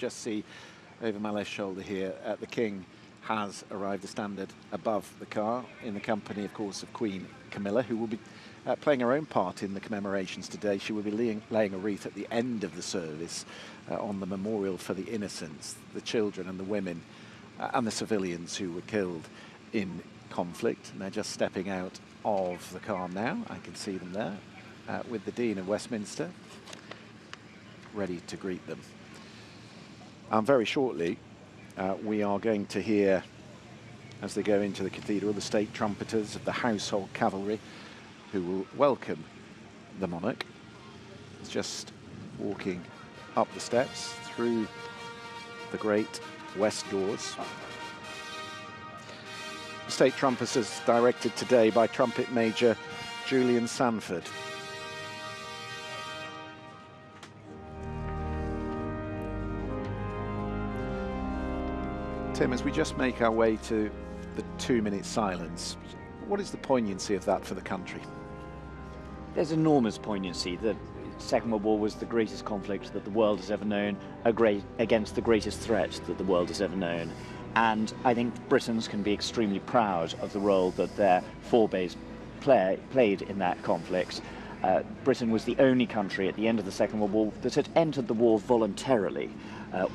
just see over my left shoulder here, the King has arrived, the standard above the car, in the company, of course, of Queen Camilla, who will be playing her own part in the commemorations today. She will be laying a wreath at the end of the service on the memorial for the innocents, the children and the women and the civilians who were killed in conflict. And they're just stepping out of the car now. I can see them there with the Dean of Westminster, ready to greet them. And very shortly, we are going to hear, as they go into the cathedral, the state trumpeters of the household cavalry who will welcome the monarch. He's just walking up the steps through the great west doors. The state trumpeters directed today by Trumpet Major Julian Sanford. Tim, as we just make our way to the 2-minute silence, what is the poignancy of that for the country? There's enormous poignancy. The Second World War was the greatest conflict that the world has ever known, against the greatest threat that the world has ever known. And I think Britons can be extremely proud of the role that their forebears played in that conflict. Britain was the only country at the end of the Second World War that had entered the war voluntarily.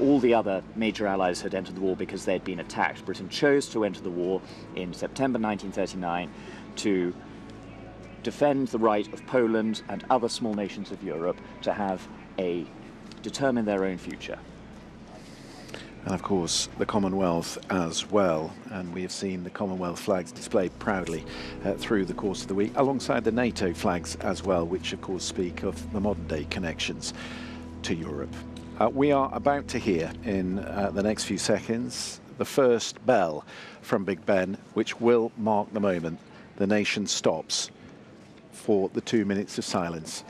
All the other major allies had entered the war because they had been attacked. Britain chose to enter the war in September 1939 to defend the right of Poland and other small nations of Europe to determine their own future. And of course the Commonwealth as well, and we have seen the Commonwealth flags displayed proudly through the course of the week, alongside the NATO flags as well, which of course speak of the modern day connections to Europe. We are about to hear in the next few seconds the first bell from Big Ben, which will mark the moment the nation stops for the 2 minutes of silence.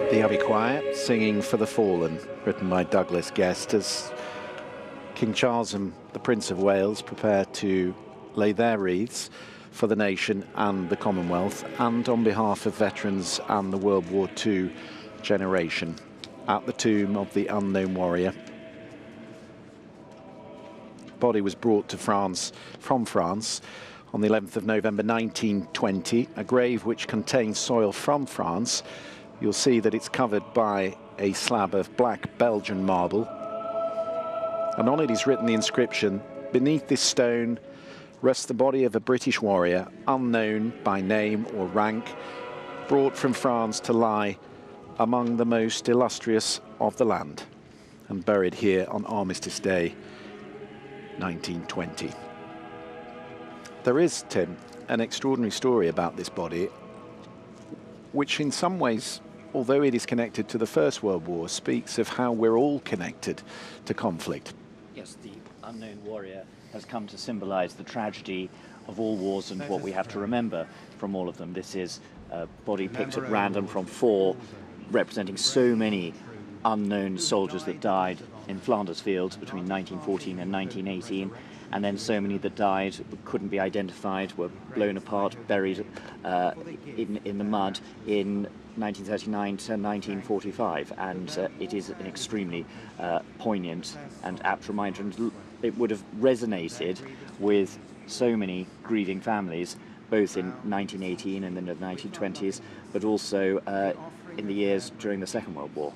The Abbey Choir singing For the Fallen, written by Douglas Guest, as King Charles and the Prince of Wales prepare to lay their wreaths for the nation and the Commonwealth, and on behalf of veterans and the World War II generation, at the tomb of the unknown warrior. Body was brought to France from France on the 11th of November 1920, a grave which contains soil from France. You'll see that it's covered by a slab of black Belgian marble, and on it is written the inscription, "Beneath this stone rests the body of a British warrior, unknown by name or rank, brought from France to lie among the most illustrious of the land, and buried here on Armistice Day 1920. There is, Tim, an extraordinary story about this body, which in some ways, although it is connected to the First World War, speaks of how we're all connected to conflict. Yes, the unknown warrior has come to symbolize the tragedy of all wars and what we have to remember from all of them. This is a body picked at random from 4, representing so many unknown soldiers that died in Flanders fields between 1914 and 1918, and then so many that died, couldn't be identified, were blown apart, buried in the mud in 1939 to 1945, and it is an extremely poignant and apt reminder, and it would have resonated with so many grieving families, both in 1918 and in the 1920s, but also in the years during the Second World War.